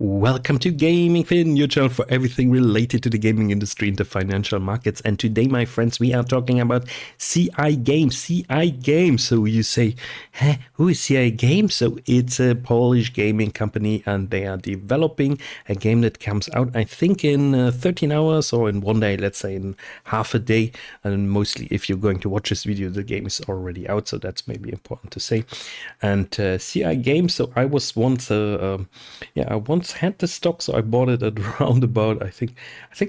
Welcome to Gaming Fin, your channel for everything related to the gaming industry and the financial markets. And today, my friends, we are talking about CI Games. CI Games. So you say, huh, who is CI Games? So it's a Polish gaming company, and they are developing a game that comes out, I think, in 13 hours or in one day, let's say in half a day. And mostly, if you're going to watch this video, the game is already out. So that's maybe important to say. And CI Games. So I was once, I once had the stock, so I bought it at around about, I think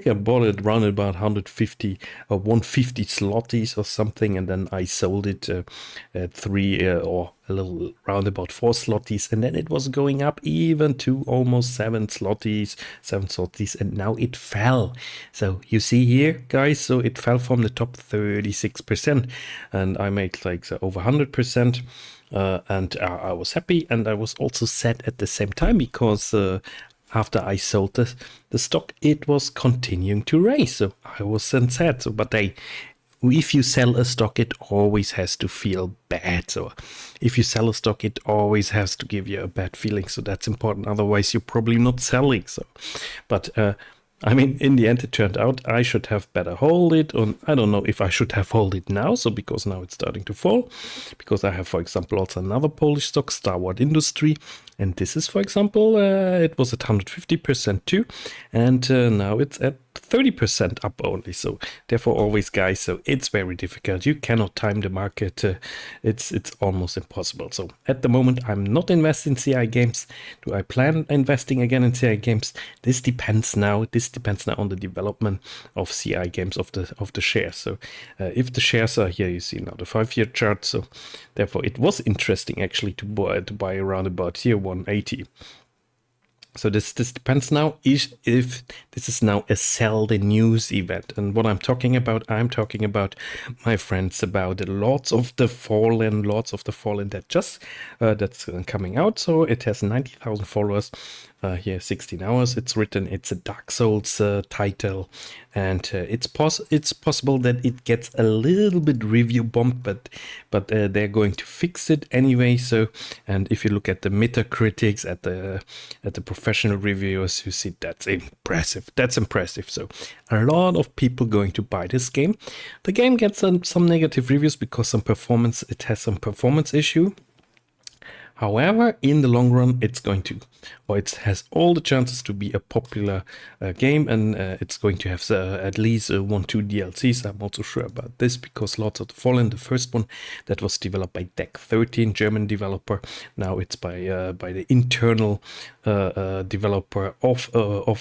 I bought it around about 150 or 150 zlotys or something, and then I sold it at 3 or a little round about 4 zlotys, and then it was going up even to almost 7 zlotys, and now it fell. So you see here, guys, so it fell from the top 36%, and I made like over 100%. And I was happy, and I was also sad at the same time, because after I sold the stock, it was continuing to rise. So I was then sad. So, but if you sell a stock, it always has to feel bad. So if you sell a stock, it always has to give you a bad feeling. So that's important. Otherwise, you're probably not selling. So, but I mean, in the end, it turned out I should have better hold it, or I don't know if I should have hold it now. So because now it's starting to fall, because I have, for example, also another Polish stock, Starward Industry, and this is, for example, it was at 150% too, and now it's at 30% up only. So therefore, always, guys, so it's very difficult. You cannot time the market. It's almost impossible. So at the moment, I'm not investing in CI Games. Do I plan investing again in CI Games? This depends now. This depends now on the development of CI Games, of the shares. So if the shares are here, you see now the 5-year chart. So therefore, it was interesting actually to buy around about here 180. So this depends now if this is now a sell the news event. And what I'm talking about, my friends, about lots of the fallen that just that's coming out. So it has 90,000 followers. Here 16 hours. It's written. It's a Dark Souls title, and it's possible that it gets a little bit review bump, but they're going to fix it anyway. So, and if you look at the Metacritics, at the professional reviewers, you see that's impressive. That's impressive. So a lot of people going to buy this game. The game gets some negative reviews because it has some performance issue. However, in the long run, it has all the chances to be a popular game, and it's going to have at least 1-2 DLCs. I'm also sure about this, because lots of the Fallen, the first one that was developed by Deck 13, German developer. Now it's by the internal developer of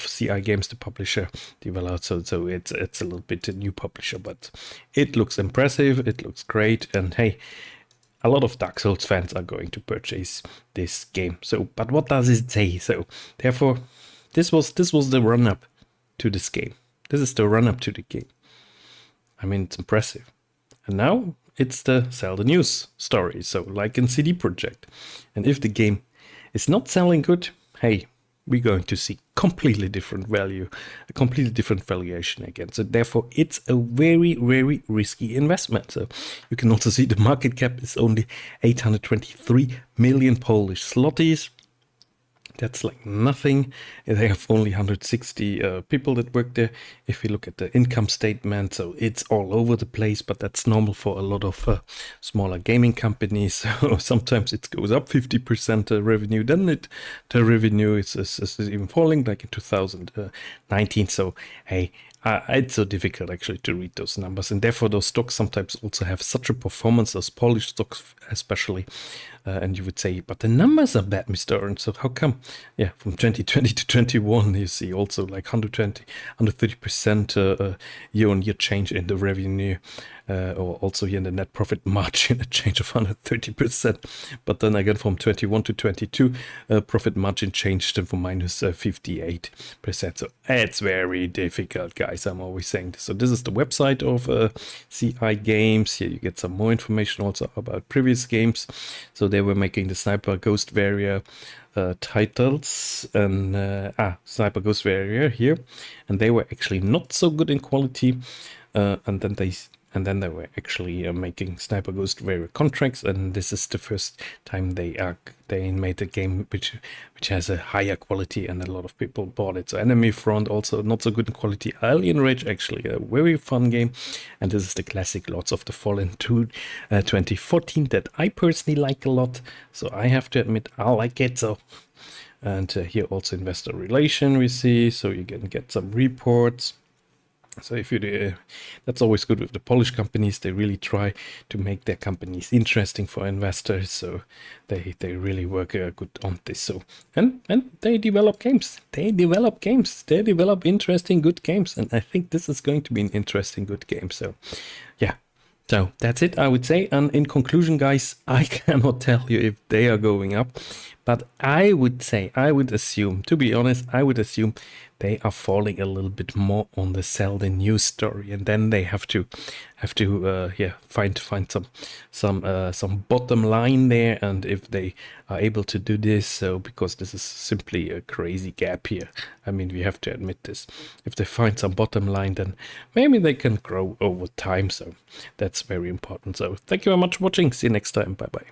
CI Games, the publisher developer. So it's a little bit a new publisher, but it looks impressive. It looks great, and hey, a lot of Dark Souls fans are going to purchase this game. So, but what does it say? So, therefore, this was the run-up to this game. This is the run-up to the game. I mean, it's impressive. And now it's the sell the news story. So, like in CD Projekt. And if the game is not selling good, hey, we're going to see completely different value, a completely different valuation again. So therefore, it's a very, very risky investment. So you can also see the market cap is only 823 million Polish zlotys. That's like nothing. They have only 160 people that work there. If you look at the income statement, so it's all over the place, but that's normal for a lot of smaller gaming companies. So sometimes it goes up 50% revenue, then the revenue is even falling, like in 2019. So hey, it's so difficult actually to read those numbers, and therefore those stocks sometimes also have such a performance, as Polish stocks especially. And you would say, but the numbers are bad, Mr. Ernst. So how come? Yeah, from 2020 to 21, you see also like 130% year-on-year change in the revenue, or also here in the net profit margin, a change of 130%. But then again, from 21 to 22, profit margin changed from minus 58%. So it's very difficult, guys. I'm always saying this. So this is the website of CI Games. Here you get some more information also about previous games. So they were making the Sniper Ghost Warrior titles, and Sniper Ghost Warrior here, and they were actually not so good in quality, and then they and then they were actually making Sniper Ghost Warrior contracts, and this is the first time they made a game which has a higher quality, and a lot of people bought it. So Enemy Front, also not so good in quality. Alien Rage, actually a very fun game, and this is the classic Lords of the Fallen 2014 that I personally like a lot. So I have to admit I like it. So. And here also investor relation we see, so you can get some reports. So if you do, that's always good with the Polish companies. They really try to make their companies interesting for investors. So they really work good on this. So and they develop games. They develop interesting good games. And I think this is going to be an interesting good game. So yeah. So that's it, I would say. And in conclusion, guys, I cannot tell you if they are going up, but I would assume, to be honest, I would assume they are falling a little bit more on the sell the news story, and then they have to find some bottom line there. And if they are able to do this, so because this is simply a crazy gap here, I mean, we have to admit this. If they find some bottom line, then maybe they can grow over time. So that's very important. So thank you very much for watching. See you next time. Bye bye.